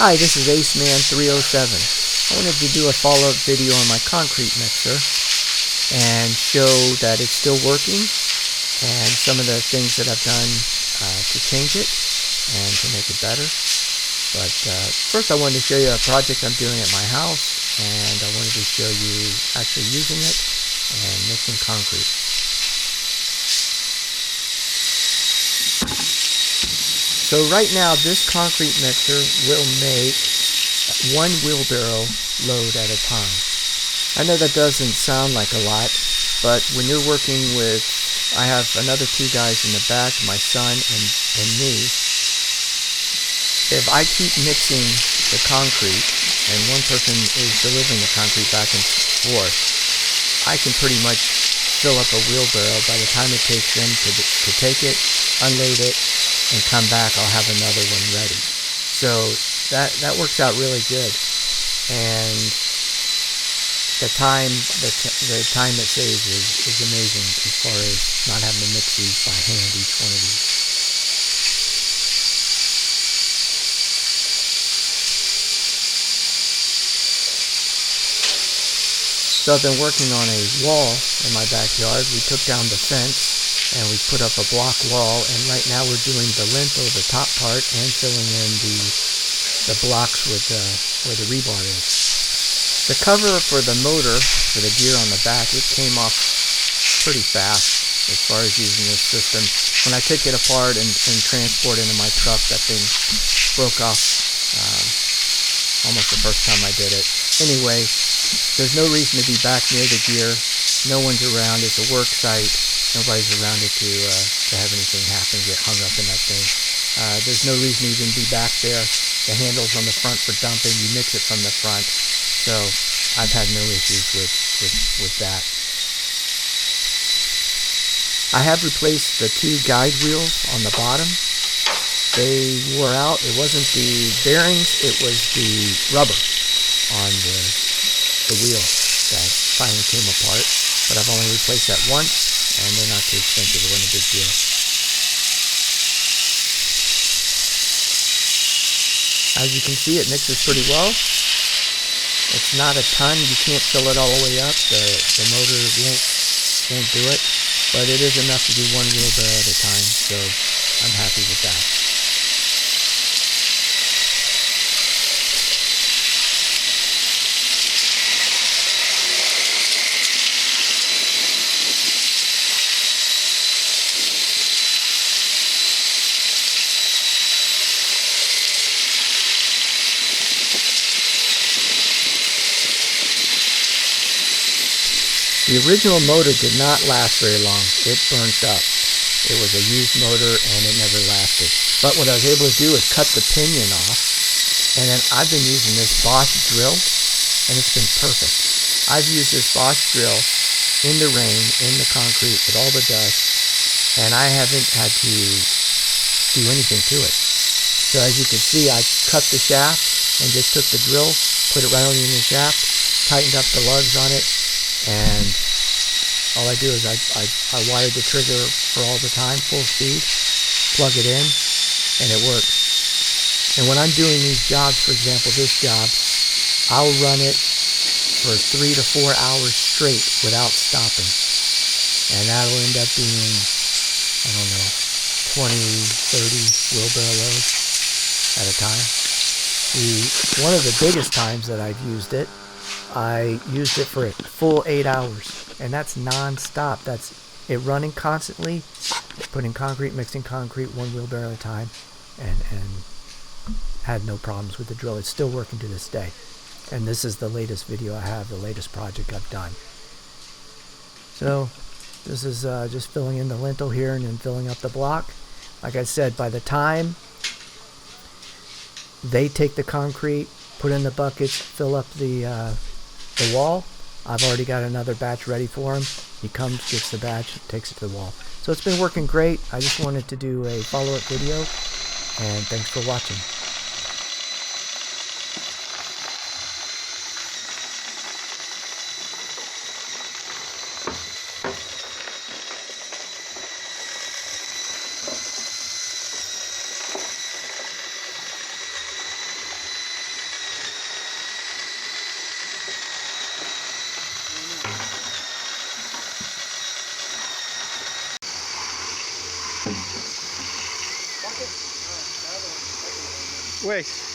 Hi, this is Aceman307. I wanted to do a follow-up video on my concrete mixer and show that it's still working and some of the things that I've done to change it and to make it better. But first I wanted to show you a project I'm doing at my house, and I wanted to show you actually using it and mixing concrete. So right now this concrete mixer will make one wheelbarrow load at a time. I know that doesn't sound like a lot, but when you're working with, I have another two guys in the back, my son and me. If I keep mixing the concrete and one person is delivering the concrete back and forth, I can pretty much fill up a wheelbarrow. By the time it takes them to take it, unload it, and come back, I'll have another one ready. So that works out really good, and the time it saves is amazing as far as not having to mix these by hand, each one of these. So I've been working on a wall in my backyard. We took down the fence and we put up a block wall, and right now we're doing the lintel, the top part, and filling in the blocks with where the rebar is. The cover for the motor, for the gear on the back, it came off pretty fast as far as using this system. When I took it apart and transport it into my truck, that thing broke off almost the first time I did it. Anyway, there's no reason to be back near the gear. No one's around. It's a work site. Nobody's around it to have anything happen, get hung up in that thing. There's no reason to even be back there. The handle's on the front for dumping. You mix it from the front. So I've had no issues with that. I have replaced the two guide wheels on the bottom. They wore out. It wasn't the bearings, it was the rubber on the wheel that finally came apart. But I've only replaced that once, and they're not too expensive. It wasn't a big deal. As you can see, it mixes pretty well. It's not a ton. You can't fill it all the way up. The motor won't do it, but it is enough to do one wheelbarrow at a time, so I'm happy with that. The original motor did not last very long. It burnt up. It was a used motor and it never lasted. But what I was able to do is cut the pinion off, and then I've been using this Bosch drill, and it's been perfect. I've used this Bosch drill in the rain, in the concrete, with all the dust, and I haven't had to do anything to it. So as you can see, I cut the shaft and just took the drill, put it right on in the shaft, tightened up the lugs on it, and all I do is I wired the trigger for all the time, full speed, plug it in, and it works. And when I'm doing these jobs, for example this job, I'll run it for 3 to 4 hours straight without stopping, and that'll end up being, I don't know, 20, 30 wheelbarrow loads at a time. One of the biggest times that I've used it, I used it for a full 8 hours, and that's non-stop. That's it running constantly, putting concrete, mixing concrete, one wheelbarrow at a time, and had no problems with the drill. It's still working to this day. And this is the latest video I have, the latest project I've done. So this is just filling in the lintel here and then filling up the block. Like I said, by the time they take the concrete, put in the buckets, fill up the wall, I've already got another batch ready for him. He comes, gets the batch, takes it to the wall. So it's been working great. I just wanted to do a follow-up video, and thanks for watching. Wait.